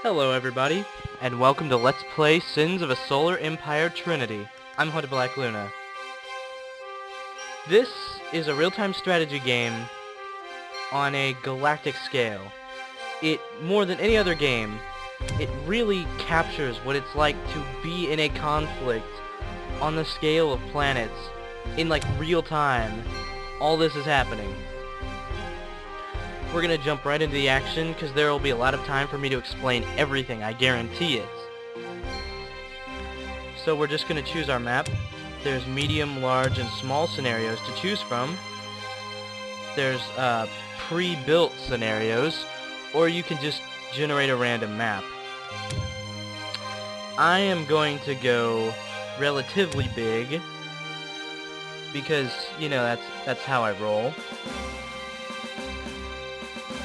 Hello everybody, and welcome to Let's Play Sins of a Solar Empire Trinity. I'm Hunter Black Luna. This is a real-time strategy game on a galactic scale. It, more than any other game, it really captures what it's like to be in a conflict on the scale of planets in like real time. All this is happening. We're gonna jump right into the action because there will be a lot of time for me to explain everything, I guarantee it. So we're just gonna choose our map. There's medium, large, and small scenarios to choose from. There's pre-built scenarios, or you can just generate a random map. I am going to go relatively big because, you know, that's how I roll.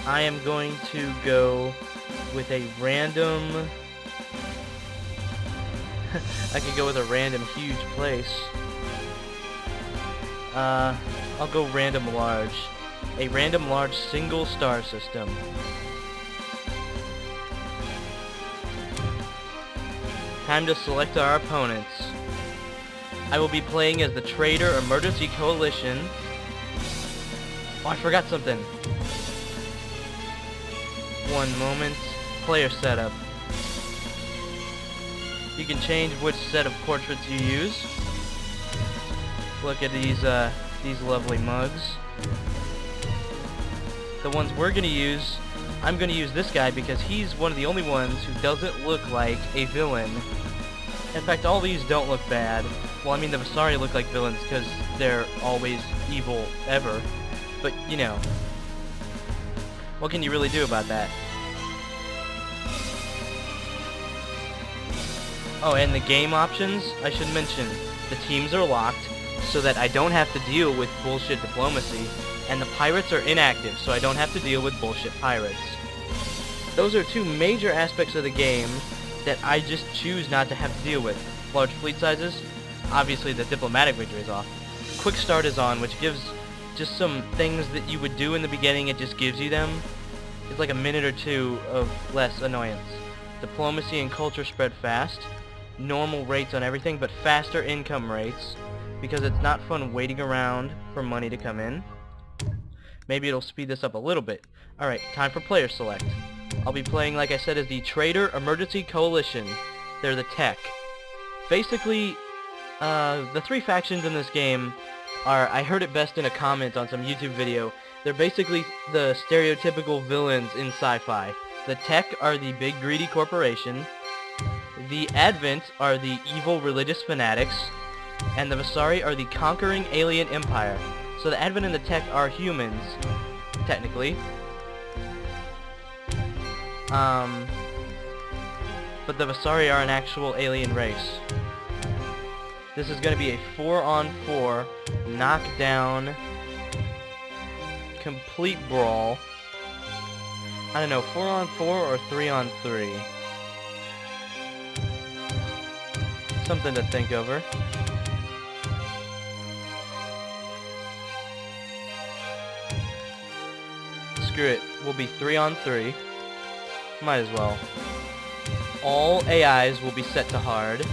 I am going to go with a random... I could go with a random huge place. I'll go random large. A random large single star system. Time to select our opponents. I will be playing as the Traitor Emergency Coalition. Oh, I forgot something. One moment. Player setup. You can change which set of portraits you use. Look at these lovely mugs. The ones we're gonna use, I'm gonna use this guy because he's one of the only ones who doesn't look like a villain. In fact, all these don't look bad. Well, I mean, the Vasari look like villains because they're always evil ever. But, you know, what can you really do about that? Oh, and the game options, I should mention, the teams are locked so that I don't have to deal with bullshit diplomacy, and the pirates are inactive so I don't have to deal with bullshit pirates. Those are two major aspects of the game that I just choose not to have to deal with. Large fleet sizes, obviously the diplomatic victory is off. Quick start is on, which gives just some things that you would do in the beginning, it just gives you them. It's like a minute or two of less annoyance. Diplomacy and culture spread fast. Normal rates on everything, but faster income rates, because it's not fun waiting around for money to come in. Maybe it'll speed this up a little bit. Alright, time for player select. I'll be playing, like I said, as the Traitor Emergency Coalition. They're the tech. Basically, the three factions in this game are, I heard it best in a comment on some YouTube video, they're basically the stereotypical villains in sci-fi. The tech are the big greedy corporation, the Advent are the evil religious fanatics, and the Vasari are the conquering alien empire. So the Advent and the tech are humans, technically. But the Vasari are an actual alien race. This is going to be a 4-on-4 knockdown complete brawl. I don't know, 4-on-4 or 3-on-3. Something to think over. Screw it, we'll be 3-on-3. Might as well. All AIs will be set to hard.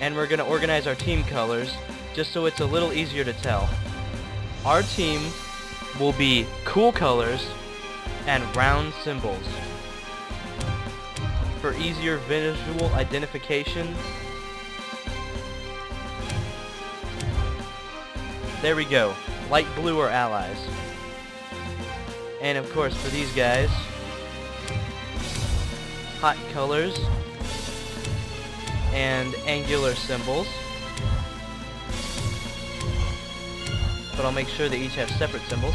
And we're gonna organize our team colors just so it's a little easier to tell. Our team will be cool colors and round symbols. For easier visual identification, there we go. Light blue are allies. And of course for these guys, hot colors and angular symbols. But I'll make sure they each have separate symbols.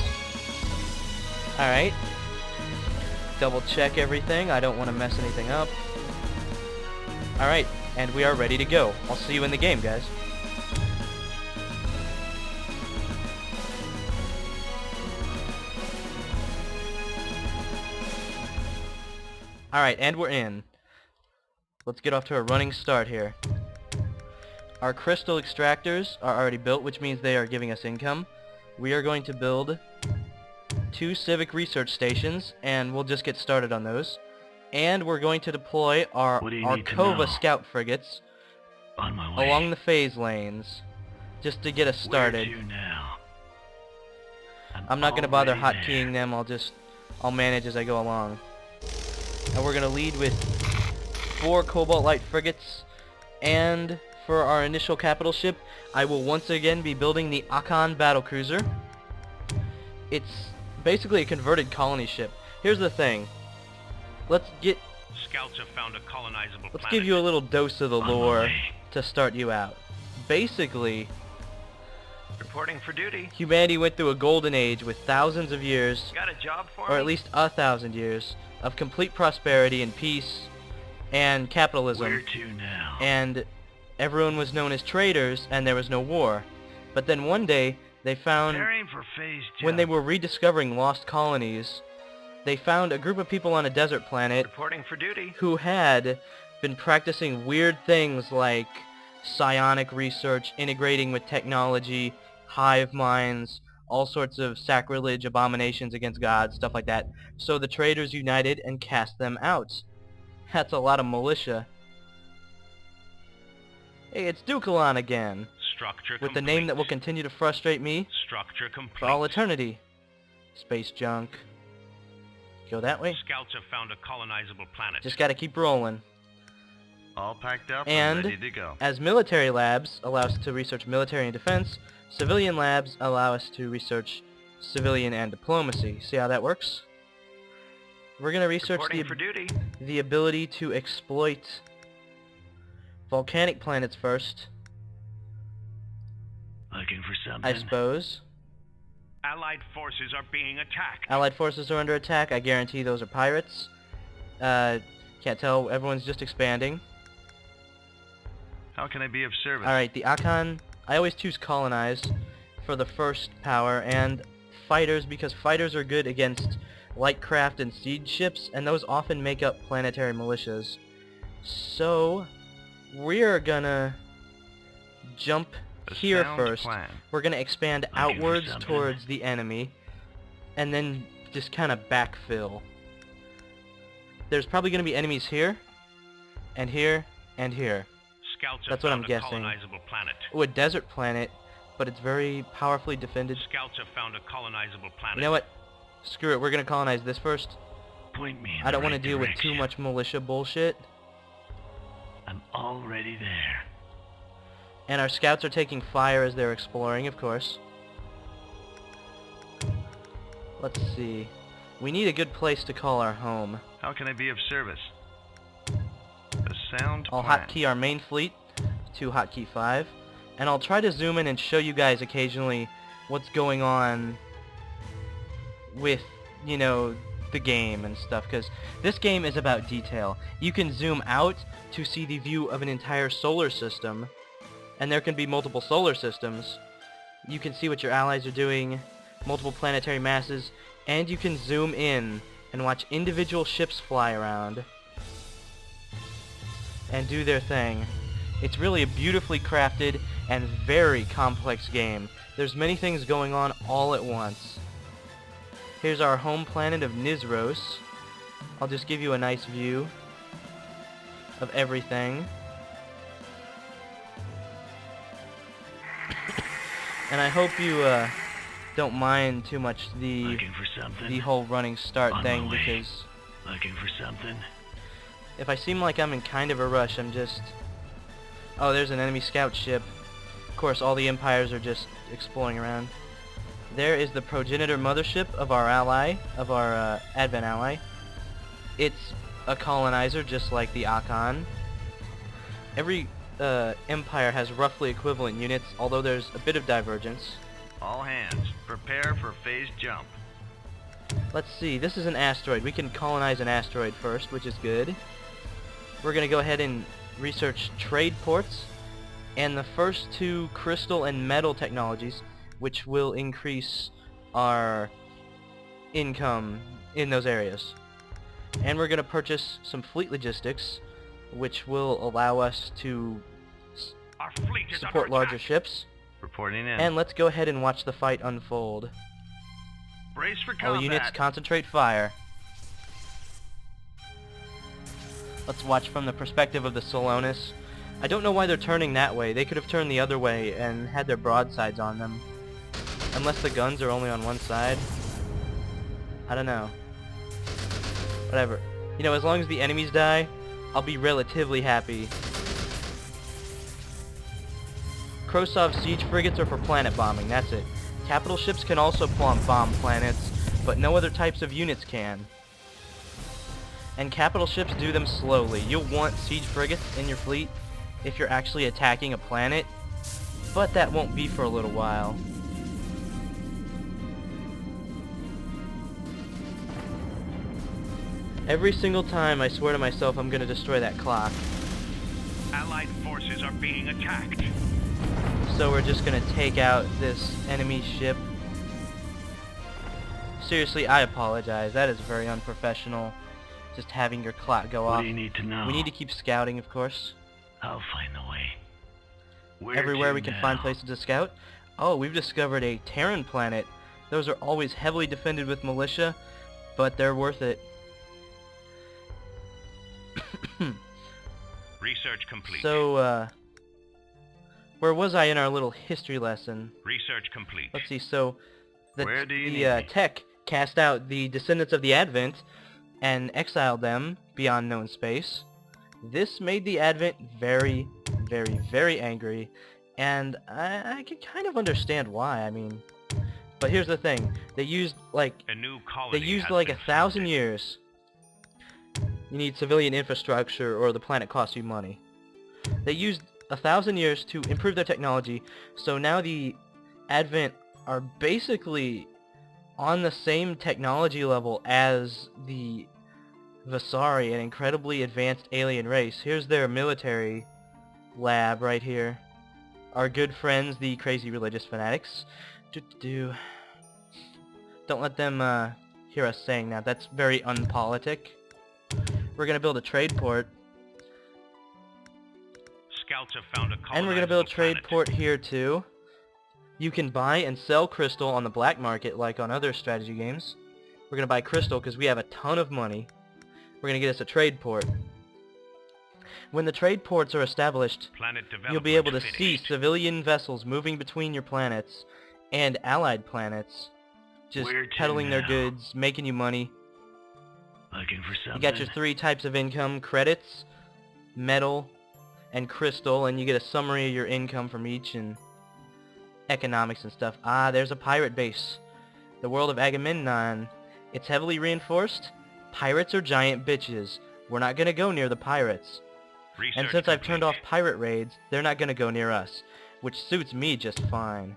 Alright. Double check everything. I don't want to mess anything up. Alright, and we are ready to go. I'll see you in the game, guys. Alright, and we're in. Let's get off to a running start here. Our crystal extractors are already built, which means they are giving us income. We are going to build 2 civic research stations, and we'll just get started on those. And we're going to deploy our What do you need to Arkova know? scout frigates On my way. along the phase lanes, just to get us started. Where to now? I'm not going to bother already hotkeying there. them, I'll manage as I go along. And we're going to lead with 4 Cobalt Light frigates, and for our initial capital ship, I will once again be building the AKKAN battlecruiser. It's basically a converted colony ship. Here's the thing. Scouts have found a colonizable Let's planet. give you a little dose of the On my lore way. to start you out. Basically, Reporting for duty. humanity went through a golden age with thousands of years, Got a job for or me? at least 1,000 years, of complete prosperity and peace and capitalism. Where to now? And everyone was known as traders, and there was no war. But then one day, they found, Preparing for phase jump. when they were rediscovering lost colonies, they found a group of people on a desert planet Reporting for duty. who had been practicing weird things like psionic research, integrating with technology, hive minds, all sorts of sacrilege, abominations against God, stuff like that. So the traders united and cast them out. That's a lot of militia. Hey, it's Dukalon again, Structure with the complete. name that will continue to frustrate me Structure complete. for all eternity. Space junk. Go that way. Scouts have found a colonizable planet. Just gotta keep rolling. All packed up And ready to go. as military labs allow us to research military and defense, civilian labs allow us to research civilian and diplomacy. See how that works? We're going to research Reporting for duty. the ability to exploit volcanic planets first, Looking for something. I suppose. Allied forces are being attacked. Allied forces are under attack. I guarantee those are pirates. Can't tell. Everyone's just expanding. How can I be of service? Alright, the AKKAN, I always choose colonize for the first power, and fighters, because fighters are good against light craft and siege ships, and those often make up planetary militias. So, we're gonna jump A here sound first. plan. We're gonna expand Looking for outwards something. towards the enemy, and then just kind of backfill. There's probably gonna be enemies here, and here, and here. Scouts have That's what found I'm a guessing. colonizable planet. Ooh, a desert planet, but it's very powerfully defended. Scouts have found a colonizable planet. You know what? Screw it, we're gonna colonize this first. Point me in I don't the want to right deal with too direction. much militia bullshit. I'm already there. And our scouts are taking fire as they're exploring, of course. Let's see. We need a good place to call our home. How can I be of service? A sound I'll plan. hotkey our main fleet to hotkey 5. And I'll try to zoom in and show you guys occasionally what's going on with, you know, the game and stuff, because this game is about detail. You can zoom out to see the view of an entire solar system, and there can be multiple solar systems. You can see what your allies are doing, multiple planetary masses, and you can zoom in and watch individual ships fly around and do their thing. It's really a beautifully crafted and very complex game. There's many things going on all at once. Here's our home planet of Nizros. I'll just give you a nice view of everything. And I hope you don't mind too much Looking for something. the whole running start On my thing, way. because Looking for something. if I seem like I'm in kind of a rush, I'm just... Oh, there's an enemy scout ship. Of course, all the empires are just exploring around. There is the progenitor mothership of our ally, of our Advent ally. It's a colonizer, just like the AKKAN. Every empire has roughly equivalent units, although there's a bit of divergence. All hands, prepare for phase jump. Let's see, this is an asteroid. We can colonize an asteroid first, which is good. We're going to go ahead and research trade ports, and the first 2 crystal and metal technologies, which will increase our income in those areas. And we're going to purchase some fleet logistics, which will allow us to Our fleet is support under larger attack. ships. Reporting in. And let's go ahead and watch the fight unfold. brace for All combat. units concentrate fire. Let's watch from the perspective of the Solonis. I don't know why they're turning that way. They could have turned the other way and had their broadsides on them. Unless the guns are only on one side. I don't know. Whatever. You know, as long as the enemies die, I'll be relatively happy. Krosov siege frigates are for planet bombing, that's it. Capital ships can also bomb planets, but no other types of units can. And capital ships do them slowly. You'll want siege frigates in your fleet if you're actually attacking a planet, but that won't be for a little while. Every single time I swear to myself I'm gonna destroy that clock. Allied forces are being attacked. So we're just gonna take out this enemy ship. Seriously, I apologize. That is very unprofessional. Just having your clock go off. What do you need to know? We need to keep scouting, of course. I'll find the way. Where Everywhere to we can now? find places to scout. Oh, we've discovered a Terran planet. Those are always heavily defended with militia, but they're worth it. Research complete. So, where was I in our little history lesson? Research complete. Let's see, so Where do you the need me? tech cast out the descendants of the Advent and exiled them beyond known space. This made the Advent very, very, very angry, and I can kind of understand why. I mean, but here's the thing: they used like A new colony. they used has like been 1,000 founded. years. You need civilian infrastructure, or the planet costs you money. They used 1,000 years to improve their technology, so now the Advent are basically on the same technology level as the Vasari, an incredibly advanced alien race. Here's their military lab right here. Our good friends, the crazy religious fanatics. Don't let them hear us saying that. That's very unpolitic. We're gonna build a trade port. Scouts have found a colonizable And we're gonna build a trade planet. port here too. You can buy and sell crystal on the black market like on other strategy games. We're gonna buy crystal because we have a ton of money. We're gonna get us a trade port. When the trade ports are established, Planet you'll be able to development see finished. civilian vessels moving between your planets and allied planets, just Where to peddling their now? goods, making you money. Looking for something? You got your 3 types of income: credits, metal, and crystal, and you get a summary of your income from each and economics and stuff. Ah, there's a pirate base. The world of Agamemnon. It's heavily reinforced. Pirates are giant bitches. We're not gonna go near the pirates. Research And since I've turned off complete. pirate raids, they're not gonna go near us, which suits me just fine.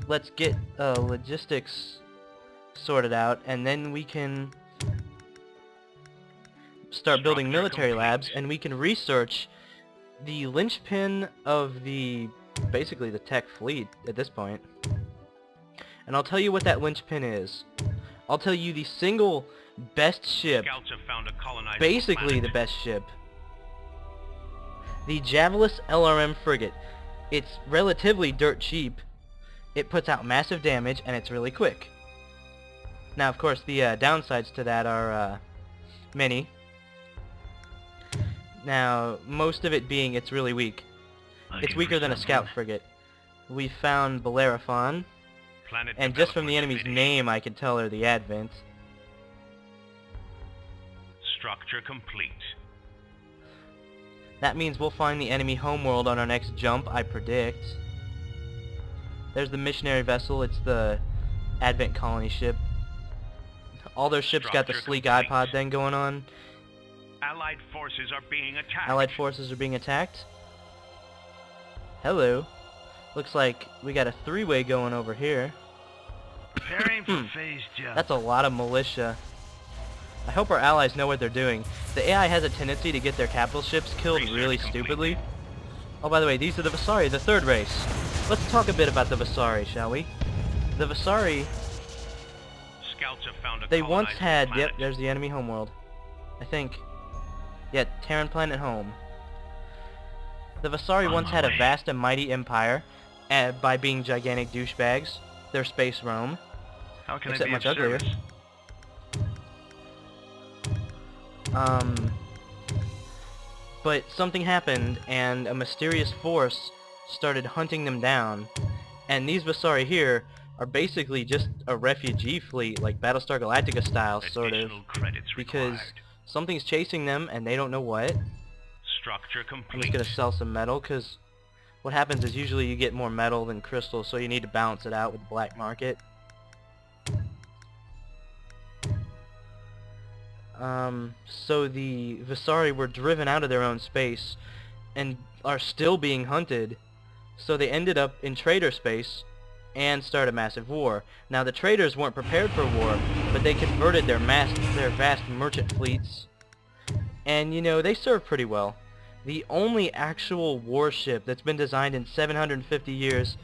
Let's get logistics sorted out, and then we can start building Structure military complete. labs, and we can research the linchpin of basically the tech fleet at this point. And I'll tell you what that linchpin is. I'll tell you the single best ship, Scouts have found a colonizable basically the planet. best ship. The Javelin LRM frigate. It's relatively dirt cheap. It puts out massive damage, and it's really quick. Now, of course, the downsides to that are many. Now, most of it being it's really weak. Looking It's for weaker than a something? scout frigate. We found Bellerophon, Planet and just from the development enemy's finished. name I can tell they're the Advent. Structure complete. That means we'll find the enemy homeworld on our next jump, I predict. There's the missionary vessel. It's the Advent colony ship. All their ships got the Structure sleek complete. iPod thing going on. Allied forces are being attacked. Allied forces are being attacked. Hello. Looks like we got a 3-way going over here. Preparing for phase jump. That's a lot of militia. I hope our allies know what they're doing. The AI has a tendency to get their capital ships killed Research really complete. stupidly. Oh, by the way, these are the Vasari, the 3rd race. Let's talk a bit about the Vasari, shall we? The Vasari, Scouts have found a they once colonizable had... planet. Yep, there's the enemy homeworld. I think. Yeah, Terran planet home. The Vasari On once my had a way. vast and mighty empire, by being gigantic douchebags. They're space Rome. How can except I be much of uglier. service? But something happened, and a mysterious force started hunting them down. And these Vasari here are basically just a refugee fleet, like Battlestar Galactica style, sort of. Additional credits Because required. something's chasing them, and they don't know what. Structure I'm complete. just gonna sell some metal, because what happens is usually you get more metal than crystal, so you need to balance it out with the black market. So the Vasari were driven out of their own space and are still being hunted, so they ended up in trader space and started a massive war. Now the traders weren't prepared for war, but they converted their vast merchant fleets, and you know, they served pretty well. The only actual warship that's been designed in 750 years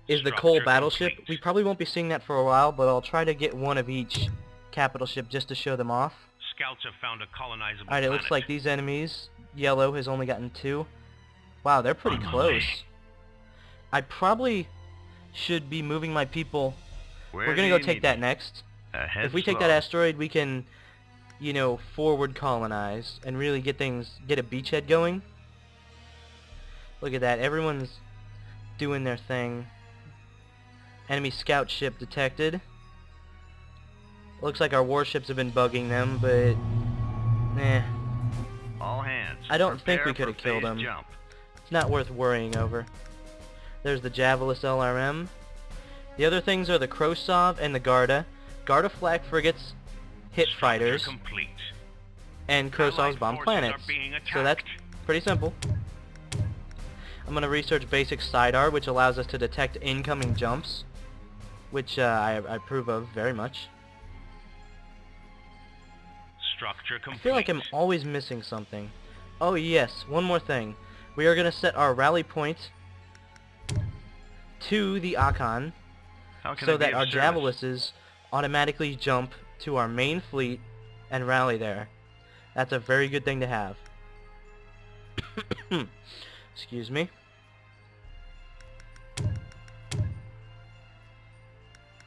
is the Coal Structure battleship. complete. We probably won't be seeing that for a while, but I'll try to get one of each capital ship just to show them off. Scouts have found a colonizable Alright, it looks planet. like these enemies, yellow has only gotten 2. Wow, they're pretty close. I probably should be moving my people. We're gonna go take that next. If we take that asteroid, we can, you know, forward colonize and really get a beachhead going. Look at that, everyone's doing their thing. Enemy scout ship detected. Looks like our warships have been bugging them, but All hands. I don't think we prepare could have for killed phase them. Jump. It's not worth worrying over. There's the Javelin LRM. The other things are the Krosov and the Garda. Garda flak frigates hit Structure fighters, complete. and Krosov's Allied bomb forces planets. are being So that's attacked. pretty simple. I'm going to research basic SIDAR, which allows us to detect incoming jumps, which I approve of very much. Structure I complete. feel like I'm always missing something. Oh yes, one more thing. We are going to set our rally point to the AKKAN, How can so I be that of our service? Javelisses automatically jump to our main fleet and rally there. That's a very good thing to have. Excuse me.